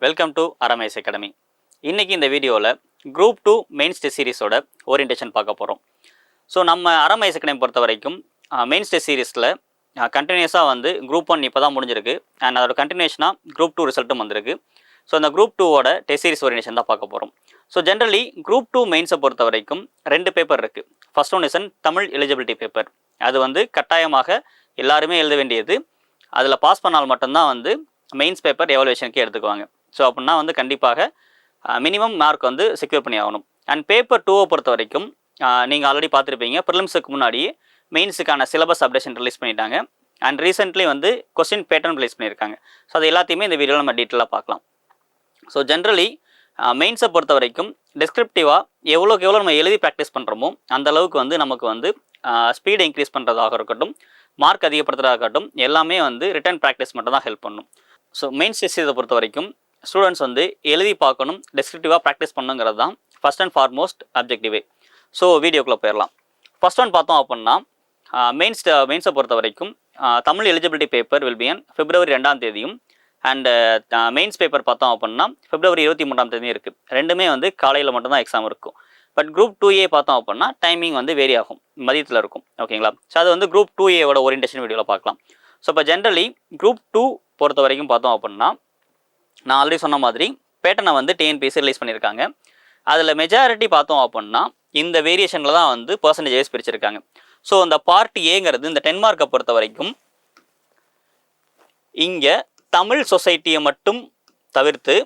Welcome to அரமேஸ் academy. இன்றைக்கி இந்த வீடியோவில் குரூப் 2 மெயின்ஸ் டெஸ்ட் சீரிஸோட ஓரியன்டேஷன் பார்க்க போகிறோம். ஸோ நம்ம அரமேஸ் அகாடமி பொறுத்த வரைக்கும் மெயின்ஸ் டெஸ்ட் சீரிஸில் கண்டினியூஸாக வந்து குரூப் 1 இப்போ தான் முடிஞ்சிருக்கு. அண்ட் அதோட கண்டினியூஷனாக குரூப் 2 ரிசல்ட்டும் வந்திருக்கு. ஸோ அந்த குரூப் 2ஓட டெஸ்ட் சீரிஸ் ஓரியன்டேஷன் தான் பார்க்க போகிறோம். ஸோ ஜென்ரலி குரூப் 2 மெயின்ஸை பொறுத்த வரைக்கும் 2 பேப்பர் இருக்குது. First one is Tamil eligibility paper. அது வந்து கட்டாயமாக எல்லாருமே எழுத வேண்டியது. அதில் பாஸ் பண்ணால் மட்டும்தான் வந்து மெயின்ஸ் பேப்பர் எவாலுவேஷனுக்கு எடுத்துக்குவாங்க. ஸோ அப்படின்னா வந்து கண்டிப்பாக மினிமம் மார்க் வந்து செக்யூர் பண்ணி ஆகணும். அண்ட் பேப்பர் 2 பொறுத்த வரைக்கும் நீங்கள் ஆல்ரெடி பார்த்துருப்பீங்க, ப்ரிலிம்ஸுக்கு முன்னாடியே மெயின்ஸுக்கான சிலபஸ் அப்டேஷன் ரிலீஸ் பண்ணிட்டாங்க. அண்ட் ரீசென்ட்லி வந்து கொஸ்டின் பேட்டர்ன் ரிலீஸ் பண்ணியிருக்காங்க. ஸோ அது எல்லாத்தையுமே இந்த வீடியோவில் நம்ம டீட்டெயிலாக பார்க்கலாம். ஸோ ஜென்ரலி மெயின்ஸை பொறுத்த வரைக்கும் டெஸ்கிரிப்டிவாக எவ்வளோக்கு எவ்வளோ நம்ம எழுதி ப்ராக்டிஸ் பண்ணுறோமோ அந்த அளவுக்கு வந்து நமக்கு வந்து ஸ்பீடை இன்க்ரீஸ் பண்ணுறதாக இருக்கட்டும், மார்க் அதிகப்படுத்துறதாக இருக்கட்டும், எல்லாமே வந்து ரிட்டன் ப்ராக்டிஸ் மட்டும் தான் ஹெல்ப் பண்ணும். ஸோ மெயின்ஸ் டெஸ்ட் இதை பொறுத்த வரைக்கும் ஸ்டூடெண்ட்ஸ் வந்து எழுதி பார்க்கணும், டெஸ்கிரிப்டிவாக ப்ராக்டிஸ் பண்ணுங்கிறது தான் ஃபஸ்ட் அண்ட் ஃபார்மோஸ்ட் அப்ஜெக்டிவே. ஸோ வீடியோக்குள்ளே போயிடலாம். ஃபர்ஸ்ட் ஒன் பார்த்தோம் அப்படின்னா மெயின்ஸை பொறுத்த வரைக்கும் Tamil eligibility paper will be on February 2 and mains paper பார்த்தோம் அப்படின்னா February 23 இருக்குது. ரெண்டுமே வந்து காலையில் மட்டும்தான் எக்ஸாம் இருக்கும். பட் குரூப் 2A பார்த்தோம் அப்படின்னா டைமிங் வந்து வேரி ஆகும், மதியத்தில் இருக்கும். ஓகேங்களா? ஸோ அது வந்து குரூப் 2Aவோட ஓரியன்டேஷன் வீடியோவில் பார்க்கலாம். ஸோ இப்போ ஜென்ரலி குரூப் 2 பொறுத்த வரைக்கும் பார்த்தோம் அப்படின்னா நான் ஆல்ரெடி சொன்ன மாதிரி பேட்டர்னை வந்து டிஎன்பிஎஸ்சி ரிலீஸ் பண்ணியிருக்காங்க. அதில் மெஜாரிட்டி பார்த்தோம் அப்படின்னா இந்த வேரியேஷனில் தான் வந்து பர்சன்டேஜஸ் பிரிச்சிருக்காங்க. ஸோ அந்த பார்ட் ஏங்கிறது இந்த 10 மார்க்கை பொறுத்த வரைக்கும் இங்கே தமிழ் சொசைட்டியை மட்டும் தவிர்த்து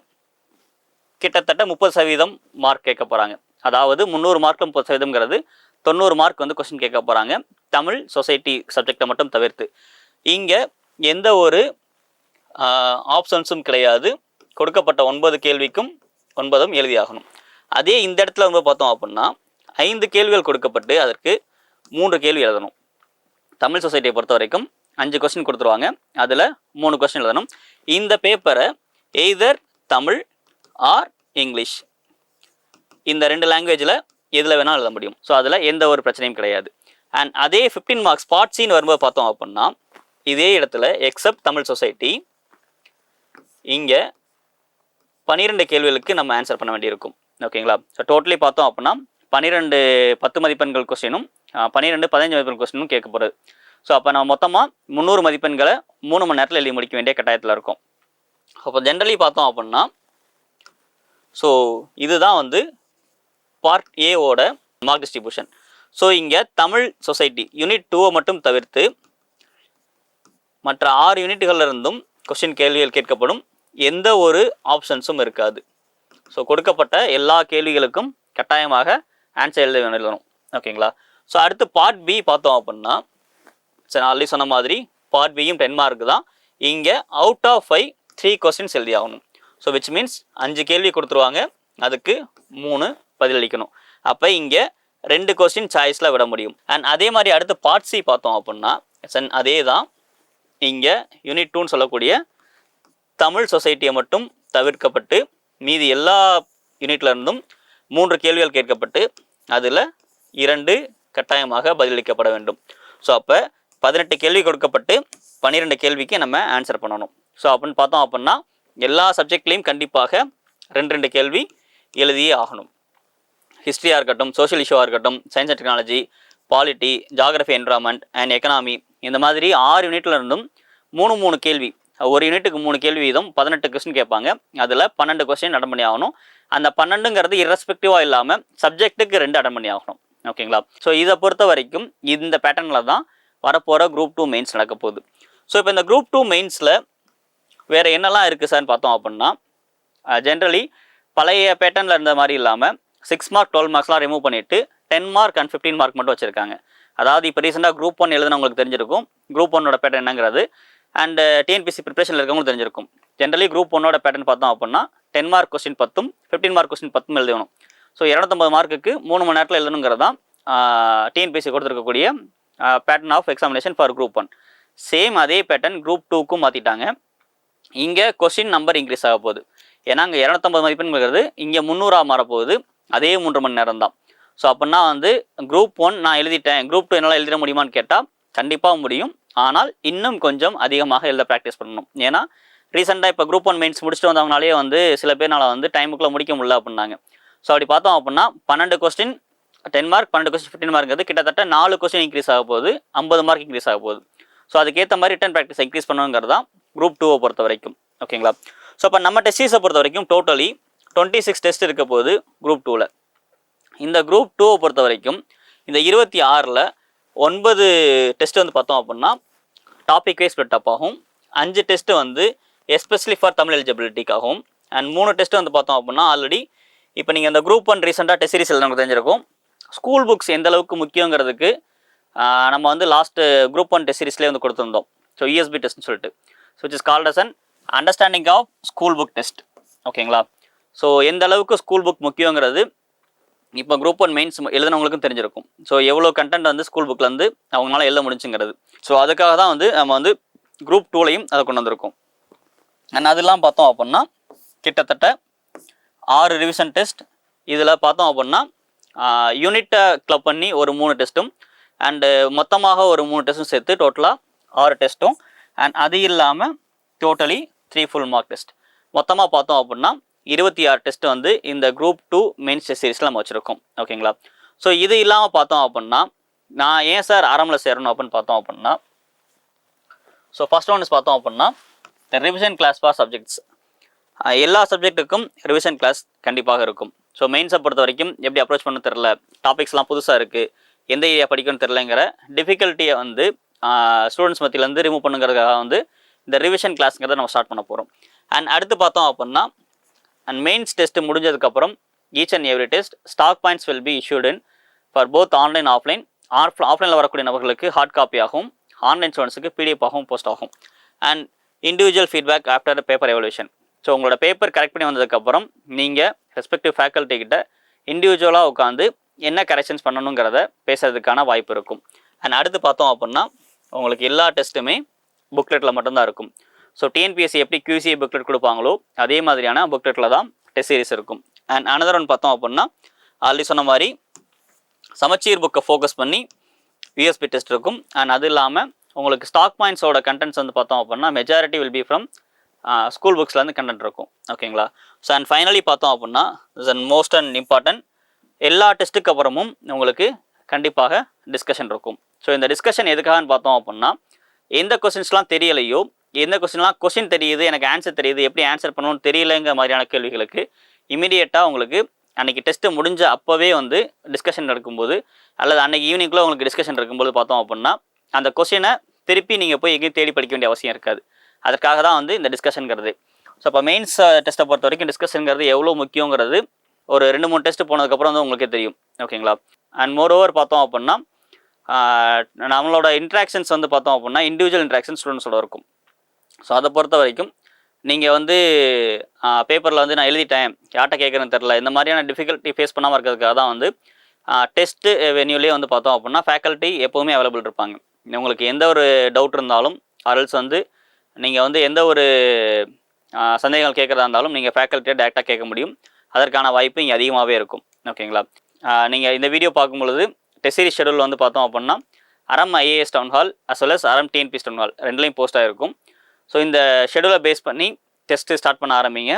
கிட்டத்தட்ட 30% மார்க் கேட்க போகிறாங்க. அதாவது 300 மார்க் 30%ங்கிறது 90 மார்க் வந்து கொஸ்டின் கேட்க போகிறாங்க, தமிழ் சொசைட்டி சப்ஜெக்டை மட்டும் தவிர்த்து. இங்கே எந்த ஒரு ஆப்ஷன்ஸும் கிடையாது. கொடுக்கப்பட்ட 9 கேள்விக்கும் 9 எழுதியாகணும். அதே இந்த இடத்துல வந்து பார்த்தோம் அப்படின்னா 5 கேள்விகள் கொடுக்கப்பட்டு அதற்கு 3 கேள்வி எழுதணும். தமிழ் சொசைட்டியை பொறுத்த வரைக்கும் 5 கொஸ்டின் கொடுத்துருவாங்க, அதில் 3 கொஸ்டின் எழுதணும். இந்த பேப்பரை எய்தர் தமிழ் ஆர் இங்கிலீஷ், இந்த 2 லாங்குவேஜில் எதில் வேணால் எழுத முடியும். ஸோ அதில் எந்த ஒரு பிரச்சனையும் கிடையாது. அண்ட் அதே 15 மார்க்ஸ் பார்ட் சின்னு வரும்போது பார்த்தோம் அப்படின்னா இதே இடத்துல எக்ஸப்ட் தமிழ் சொசைட்டி இங்கே 12 கேள்விகளுக்கு நம்ம ஆன்சர் பண்ண வேண்டியிருக்கும். ஓகேங்களா? ஸோ டோட்டலி பார்த்தோம் அப்படின்னா 12 10 மதிப்பெண்கள் கொஸ்டினும் 12 15 மதிப்பெண் கொஸ்டினும் கேட்க போகிறது. ஸோ அப்போ நம்ம மொத்தமாக 300 மதிப்பெண்களை 3 மணி நேரத்தில் எழுதி முடிக்க வேண்டிய கட்டாயத்தில் இருக்கும். அப்போ ஜென்ரலி பார்த்தோம் அப்படின்னா ஸோ இதுதான் வந்து பார்ட் ஏவோட மார்க் டிஸ்ட்ரிபியூஷன். ஸோ இங்கே தமிழ் சொசைட்டி யூனிட் 2 மட்டும் தவிர்த்து மற்ற 6 யூனிட்டுகளில் இருந்தும் கொஸ்டின் கேள்விகள் கேட்கப்படும். எந்த ஒரு ஆப்ஷன்ஸும் இருக்காது. ஸோ கொடுக்கப்பட்ட எல்லா கேள்விகளுக்கும் கட்டாயமாக ஆன்சர் எழுதணும். ஓகேங்களா? ஸோ அடுத்து பார்ட் பி பார்த்தோம் அப்படின்னா சரி ஆல்ரெடி சொன்ன மாதிரி பார்ட் பியும் 10 மார்க் தான். இங்கே அவுட் ஆஃப் 5 3 கொஸ்டின்ஸ் எழுதி ஆகணும். ஸோ விச் மீன்ஸ் 5 கேள்வி கொடுத்துருவாங்க, அதுக்கு 3 பதிலளிக்கணும். அப்போ இங்கே 2 கொஸ்டின் சாய்ஸில் விட முடியும். அண்ட் அதே மாதிரி அடுத்து பார்ட் சி பார்த்தோம் அப்படின்னா அதே தான். இங்கே யூனிட் 2ன்னு சொல்லக்கூடிய தமிழ் சொசைட்டியை மட்டும் தவிர்க்கப்பட்டு மீதி எல்லா யூனிட்ல இருந்தும் 3 கேள்விகள் கேட்கப்பட்டு அதில் 2 கட்டாயமாக பதிலளிக்கப்பட வேண்டும். ஸோ அப்போ 18 கேள்வி கொடுக்கப்பட்டு 12 கேள்விக்கு நம்ம ஆன்சர் பண்ணணும். ஸோ அப்படின்னு பார்த்தோம் அப்படின்னா எல்லா சப்ஜெக்ட்லேயும் கண்டிப்பாக 2 கேள்வி எழுதியே ஆகணும். ஹிஸ்ட்ரியாக இருக்கட்டும், சோஷியல் இஷ்யூவாக இருக்கட்டும், science and technology, polity, geography, environment and economy, இந்த மாதிரி 6 யூனிட்ல இருந்தும் 3 கேள்வி, ஒரு யூனிட்டுக்கு 3 கேள்வி வீதம் 18 கொஸ்டின் கேட்பாங்க. அதில் 12 கொஸ்டின் அட்டன் பண்ணி ஆகணும். அந்த 12ங்கிறது இரஸ்பெக்டிவாக இல்லாமல் சப்ஜெக்ட்டுக்கு 2 அட்டன் பண்ணி ஆகணும். ஓகேங்களா? ஸோ இதை பொறுத்த வரைக்கும் இந்த பேட்டர்னில் தான் வரப்போகிற குரூப் 2 மெயின்ஸ் நடக்க போகுது. ஸோ இப்போ இந்த குரூப் 2 மெயின்ஸில் வேறு என்னெல்லாம் இருக்குது சார்னு பார்த்தோம் அப்படின்னா ஜென்ரலி பழைய பேட்டர்னில் இருந்த மாதிரி இல்லாமல் 6 மார்க் 12 மார்க்ஸ்லாம் ரிமூவ் பண்ணிவிட்டு 10 மார்க் அண்ட் 15 மார்க் மட்டும் வச்சுருக்காங்க. அதாவது இப்போ ரீசெண்டாக குரூப் 1 எழுதுனா உங்களுக்கு தெரிஞ்சிருக்கும் குரூப் 1ஓட பேட்டர்ன் என்னங்கிறது. அண்ட் டிஎன்பிஎஸ்சி ப்ரிப்பரேஷனில் இருக்கவங்களுக்கு தெரிஞ்சிருக்கும். ஜென்ரலி குரூப் 1ஓட பேட்டர்ன் பார்த்தோம் அப்படின்னா 10 மார்க் கொஸ்டின் 10 15 மார்க் கொஸ்டின் 10 எழுதணும். ஸோ 250 மார்க்குக்கு 3 மணி நேரத்தில் எழுதணுங்கிறது தான் டிஎன்பிஎஸ்சி கொடுத்துருக்கக்கூடிய pattern of examination for group 1. Same அதே பேட்டர்ன் குரூப் 2க்கும் மாற்றிட்டாங்க. இங்கே கொஸ்டின் நம்பர் இன்க்ரீஸ் ஆக போகுது. ஏன்னா அங்கே 250 மதிப்பெண்கிறது இங்கே 300 மாறப்போகுது. அதே 3 மணி நேரம் தான். ஸோ அப்படின்னா வந்து குரூப் 1 நான் எழுதிட்டேன், குரூப் 2 என்னால் எழுதிட முடியுமான்னு கேட்டால் கண்டிப்பாக முடியும். ஆனால் இன்னும் கொஞ்சம் அதிகமாக எழுத ப்ராக்டிஸ் பண்ணணும். ஏன்னா ரீசெண்டாக இப்போ குரூப் 1 மெயின்ஸ் முடிச்சுட்டு வந்தவங்களாலே வந்து சில பேர்னால வந்து டைமுக்குள்ளே முடிக்க முடியல அப்படின்னாங்க. ஸோ அப்படி பார்த்தோம் அப்படின்னா 12 கொஸ்டின் 10 மார்க், 12 கொஸ்டின் 15 மார்க்ங்கிறது கிட்டத்தட்ட 4 கொஸ்டின் இன்க்ரீஸ் ஆக போகுது, 50 மார்க் இன்க்ரீஸ் ஆக போகுது. ஸோ அதுக்கேற்ற மாதிரி ரிட்டன் ப்ராக்டிஸ் இன்க்ரீஸ் பண்ணுங்கிறது தான் குரூப் 2 பொறுத்த வரைக்கும். ஓகேங்களா? ஸோ அப்போ நம்ம டெஸ்ட் சீரிஸை பொறுத்த வரைக்கும் டோட்டலி 26 டெஸ்ட் இருக்க போகுது குரூப் 2ல். இந்த குரூப் 2 பொறுத்த வரைக்கும் இந்த 26ல் 9 டெஸ்ட் வந்து பார்த்தோம் அப்படின்னா டாபிக் வைஸ் ஸ்ப்ளிட் அப் ஆகும். 5 டெஸ்ட் வந்து எஸ்பெஷலி ஃபார் தமிழ் எலிஜிபிலிட்டிக்காகவும், அண்ட் 3 டெஸ்ட் வந்து பார்த்தோம் அப்படின்னா ஆல்ரெடி இப்போ நீங்கள் இந்த குரூப் 1 ரீசெண்டாக டெஸ்ட் சீரிஸ் நமக்கு தெரிஞ்சிருக்கும். ஸ்கூல் புக்ஸ் எந்த அளவுக்கு முக்கியங்கிறதுக்கு நம்ம வந்து லாஸ்ட்டு குரூப் 1 டெஸ்ட் சீரிஸ்லேயே வந்து கொடுத்துருந்தோம். ஸோ ESB டெஸ்ட்னு சொல்லிட்டு, so which is called as an understanding of school book test. ஓகேங்களா? ஸோ எந்த அளவுக்கு ஸ்கூல் புக் முக்கியங்கிறது இப்போ குரூப் 1 மெயின்ஸ் எழுதுனவங்களுக்கும் தெரிஞ்சிருக்கும். ஸோ எவ்வளோ கண்டென்ட் வந்து ஸ்கூல் புக்கில் வந்து அவங்களால எழுத முடிஞ்சுங்கிறது. ஸோ அதுக்காக தான் வந்து நம்ம வந்து குரூப் 2லையும் அதை கொண்டு வந்திருக்கோம். அண்ட் அதெல்லாம் பார்த்தோம் அப்படின்னா கிட்டத்தட்ட 6 ரிவிஷன் டெஸ்ட். இதில் பார்த்தோம் அப்படின்னா யூனிட்டை கிளப் பண்ணி ஒரு 3 டெஸ்ட்டும், அண்டு மொத்தமாக ஒரு 3 டெஸ்ட்டும் சேர்த்து டோட்டலாக 6 டெஸ்ட்டும், அண்ட் அது இல்லாமல் டோட்டலி 3 ஃபுல் மார்க் டெஸ்ட். மொத்தமாக பார்த்தோம் அப்படின்னா 26 டெஸ்ட் வந்து இந்த குரூப் 2 மெயின்ஸ் டெஸ்ட் சீரிஸில் நம்ம வச்சுருக்கோம். ஓகேங்களா? ஸோ இது இல்லாமல் பார்த்தோம் அப்படின்னா நான் ஏன் சார் ஆரம்பில் சேரணும் அப்படின்னு பார்த்தோம் அப்படின்னா, ஸோ ஃபர்ஸ்ட் ஒன் பார்த்தோம் அப்படின்னா இந்த ரிவிஷன் கிளாஸ் ஃபார் சப்ஜெக்ட்ஸ். எல்லா சப்ஜெக்ட்டுக்கும் ரிவிஷன் கிளாஸ் கண்டிப்பாக இருக்கும். ஸோ மெயின்ஸை பொறுத்த வரைக்கும் எப்படி அப்ரோச் பண்ண தெரில, டாபிக்ஸ்லாம் புதுசாக இருக்குது, எந்த ஏரியா படிக்கணும்னு தெரிலங்கிற டிஃபிகல்ட்டியை வந்து ஸ்டூடெண்ட்ஸ் மத்தியிலேருந்து ரிமூவ் பண்ணுங்கிறதுக்காக வந்து இந்த ரிவிஷன் கிளாஸுங்கிறத நம்ம ஸ்டார்ட் பண்ண போகிறோம். அண்ட் அடுத்து பார்த்தோம் அப்படின்னா அண்ட் மெயின்ஸ் டெஸ்ட் முடிஞ்சதுக்கப்புறம் each and every test stock points will be issued in for both online offline. ஆஃப்லைனில் வரக்கூடிய நபர்களுக்கு ஹார்ட் காப்பி ஆகும், ஆன்லைன் ஸ்டூடெண்ட்ஸுக்கு PDF ஆகும் போஸ்ட் ஆகும். And individual feedback after paper evaluation. So உங்களோட பேப்பர் கரெக்ட் பண்ணி வந்ததுக்கப்புறம் நீங்கள் ரெஸ்பெக்டிவ் ஃபேக்கல்ட்டி கிட்ட இண்டிவிஜுவலாக உட்காந்து என்ன கரெக்ஷன்ஸ் பண்ணணுங்கிறத பேசுறதுக்கான வாய்ப்பு இருக்கும். அண்ட் அடுத்து பார்த்தோம் அப்படின்னா உங்களுக்கு எல்லா டெஸ்ட்டுமே புக்லெட்டில் மட்டும்தான் இருக்கும். ஸோ TNPSC எப்படி QC புக்லெட் கொடுப்பாங்களோ அதே மாதிரியான புக்லெட்டில் தான் டெஸ்ட் சீரிஸ் இருக்கும். அண்ட் அனதர் ஒன் பார்த்தோம் அப்படின்னா ஆல்ரெடி சொன்ன மாதிரி சமச்சீர் புக்கை ஃபோக்கஸ் பண்ணி USB டெஸ்ட் இருக்கும். அண்ட் அது இல்லாமல் உங்களுக்கு ஸ்டாக் பாயிண்ட்ஸோட கண்டென்ட்ஸ் வந்து பார்த்தோம் அப்படின்னா majority will be from school புக்ஸ்லேருந்து கண்டென்ட் இருக்கும். ஓகேங்களா? ஸோ அண்ட் ஃபைனலி பார்த்தோம் அப்படின்னா is and most and important, எல்லா டெஸ்ட்டுக்கு அப்புறமும் உங்களுக்கு கண்டிப்பாக டிஸ்கஷன் இருக்கும். ஸோ இந்த டிஸ்கஷன் எதுக்காகன்னு பார்த்தோம் அப்படின்னா எந்த கொஸ்டின்ஸ்லாம் தெரியலையோ, எந்த கொஸ்டின் தெரியுது, எனக்கு ஆன்சர் தெரியுது, எப்படி ஆன்சர் பண்ணணும்னு தெரியலைங்கிற மாதிரியான கேள்விகளுக்கு இமீடியட்டாக உங்களுக்கு அன்றைக்கி டெஸ்ட்டு முடிஞ்ச அப்போவே வந்து டிஸ்கஷன் நடக்கும்போது அல்லது அன்றைக்கி ஈவினிங்குள்ளே உங்களுக்கு டிஸ்கஷன் இருக்கும்போது பார்த்தோம் அப்படின்னா அந்த கொஸ்டினை திருப்பி நீங்கள் போய் எங்கேயும் தேடி படிக்க வேண்டிய அவசியம் இருக்காது. அதற்காக தான் வந்து இந்த டிஸ்கஷனுங்கிறது. ஸோ இப்போ மெயின்ஸ் டெஸ்ட்டை பொறுத்த வரைக்கும் டிஸ்கஷனுங்கிறது எவ்வளோ முக்கியங்கிறது ஒரு 2-3 டெஸ்ட்டு போனதுக்கப்புறம் வந்து உங்களுக்கே தெரியும். ஓகேங்களா? அண்ட் மோர் ஓவர் பார்த்தோம் அப்படின்னா நம்மளோட இன்ட்ராக்ஷன்ஸ் வந்து பார்த்தோம் அப்படின்னா இண்டிவிஜுவல் இன்ட்ராக்ஷன் ஸ்டூடெண்ட்ஸோட இருக்கும். ஸோ அதை பொறுத்த வரைக்கும் நீங்கள் வந்து பேப்பரில் வந்து நான் எழுதிட்டேன், யார்கிட்ட கேட்குறேன்னு தெரில, இந்த மாதிரியான டிஃபிகல்ட்டி ஃபேஸ் பண்ணாமல் இருக்கிறதுக்காக தான் வந்து டெஸ்ட்டு வென்யூலேயே வந்து பார்த்தோம் அப்படின்னா ஃபேக்கல்ட்டி எப்போவுமே அவைலபிள் இருப்பாங்க. உங்களுக்கு எந்த ஒரு டவுட் இருந்தாலும் ஆர்எல்ஸ் வந்து நீங்கள் வந்து எந்த ஒரு சந்தேகங்கள் கேட்குறதா இருந்தாலும் நீங்கள் ஃபேக்கல்ட்டியை டேரெக்டாக கேட்க முடியும். அதற்கான வாய்ப்பு இங்கே அதிகமாகவே இருக்கும். ஓகேங்களா? நீங்கள் இந்த வீடியோ பார்க்கும்பொழுது டெஸ்ட் சீரிஸ் ஷெடியூல் வந்து பார்த்தோம் அப்படின்னா Aram IAS town hall as well as Aram TNPSC town hall ரெண்டுலேயும் போஸ்ட் ஆகிருக்கும். ஸோ இந்த ஷெடியூலை பேஸ் பண்ணி டெஸ்ட்டு ஸ்டார்ட் பண்ண ஆரம்பிங்க.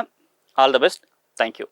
All the best. தேங்க்யூ.